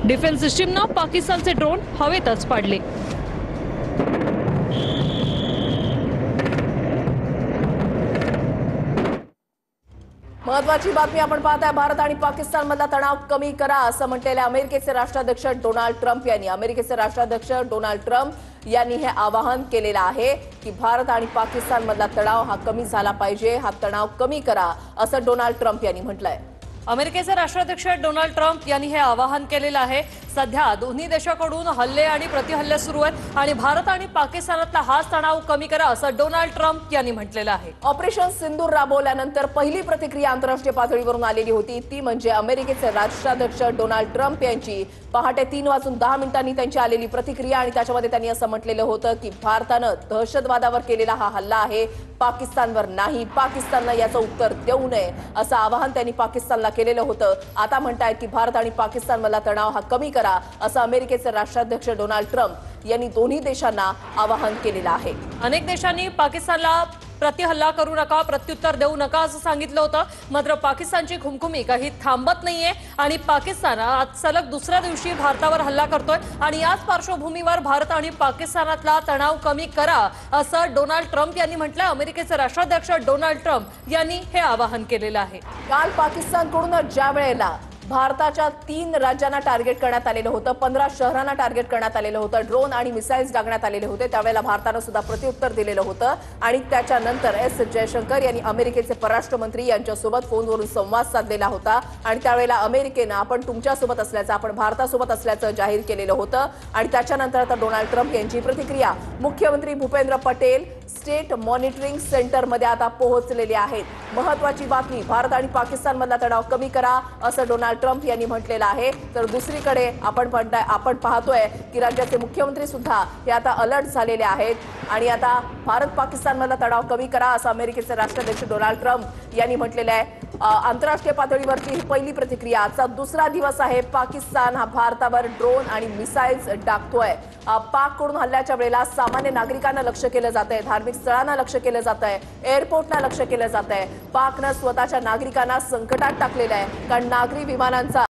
Defence सिस्टीमनं पाकिस्तानचे drone हवेतच पाडले। महत्वाची बातमी आपण पाहताय। भारत आणि पाकिस्तान मधला तणाव कमी करा असं म्हटलेले अमेरिकेचे राष्ट्राध्यक्ष डोनाल्ड ट्रम्प यांनी। अमेरिकेचे राष्ट्राध्यक्ष डोनाल्ड ट्रम्प यांनी हे आवाहन केलेलं आहे की भारत आणि पाकिस्तान मधला तणाव हा कमी झाला पाहिजे, हा तणाव कमी करा असं डोनाल्ड ट्रम्प यांनी म्हटलंय। अमेरिकेचे राष्ट्राध्यक्ष डोनाल्ड ट्रम्प यांनी हे आवाहन केलेलं आहे। सध्या दोन्ही देशांकडून हल्ले आणि प्रतिहल्ले सुरू आहेत आणि भारत आणि पाकिस्तानातला हाच तणाव कमी करा असं डोनाल्ड ट्रम्प यांनी म्हटलेलं आहे। ऑपरेशन सिंदूर राबवल्यानंतर पहिली प्रतिक्रिया आंतरराष्ट्रीय पातळीवरून आलेली होती, ती म्हणजे अमेरिकेचे राष्ट्राध्यक्ष डोनाल्ड ट्रम्प यांची पहाटे 3:10 त्यांची आलेली प्रतिक्रिया। आणि त्याच्यामध्ये त्यांनी असं म्हटलेलं होतं की भारतानं दहशतवादावर केलेला हा हल्ला आहे, पाकिस्तानवर नाही, पाकिस्तानला याचं उत्तर देऊ नये असं आवाहन त्यांनी पाकिस्तानला केलेलं होतं। आता म्हणतायत की भारत आणि पाकिस्तानमधला तणाव हा कमी करा असं अमेरिकेचे राष्ट्राध्यक्ष डोनाल्ड ट्रम्प यांनी दोन्ही देशांना आवाहन केलेलं आहे। अनेक देशांनी पाकिस्तानला प्रतिहल्ला करू नका, प्रत्युत्तर देऊ नका असं सांगितलं होतं, मात्र पाकिस्तानची खुमखुमी काही थांबत नाहीये आणि पाकिस्तान आज सलग दुसऱ्या दिवशी भारतावर हल्ला करतोय आणि याच पार्श्वभूमीवर भारत आणि पाकिस्तानातला तणाव कमी करा असं डोनाल्ड ट्रम्प यांनी म्हटलं। अमेरिकेचे राष्ट्राध्यक्ष डोनाल्ड ट्रम्प यांनी हे आवाहन केलेलं आहे। काल पाकिस्तानकडून ज्या वेळेला भारताच्या 3 राज्यांना टार्गेट करण्यात आलेलं होतं, 15 शहरांना टार्गेट करण्यात आलेलं होतं, ड्रोन आणि मिसाइल्स डागण्यात आलेले होते, त्यावेळेला भारतानं सुद्धा प्रत्युत्तर दिलेलं होतं। आणि त्याच्यानंतर एस जयशंकर यांनी अमेरिकेचे परराष्ट्र मंत्री यांच्यासोबत फोनवरून संवाद साधलेला होता आणि त्यावेळेला अमेरिकेनं आपण तुमच्यासोबत असल्याचं, आपण भारतासोबत असल्याचं जाहीर केलेलं होतं। आणि त्याच्यानंतर आता डोनाल्ड ट्रम्प यांची प्रतिक्रिया मुख्यमंत्री भूपेंद्र पटेल स्टेट मॉनिटरिंग सेंटरमध्ये आता पोहोचलेले आहेत। महत्वाची बातमी, भारत आणि पाकिस्तानमधला तणाव कमी करा असं डोनाल्ड ट्रम्प यांनी म्हटलेलं आहे। तर दुसरीकडे आपण पाहतोय की राज्याचे मुख्यमंत्री सुद्धा हे आता अलर्ट झालेले आहेत आणि आता भारत पाकिस्तानमधला तणाव कमी करा असं अमेरिकेचे राष्ट्राध्यक्ष डोनाल्ड ट्रम्प यांनी म्हटलेलं आहे। आंतरराष्ट्रीय पातळीवरची ही पहिली प्रतिक्रिया, आजचा दुसरा दिवस आहे। पाकिस्तान हा भारतावर ड्रोन आणि मिसाइल्स टाकतोय। पाककडून हल्ल्याच्या वेळेला सामान्य नागरिकांना लक्ष्य केलं जातंय, धार्मिक स्थळांना लक्ष्य केलं जातंय, एअरपोर्टला लक्ष्य केलं जातंय। पाकनं स्वतःच्या नागरिकांना संकटात टाकलेलं आहे, कारण नागरी विमानांचा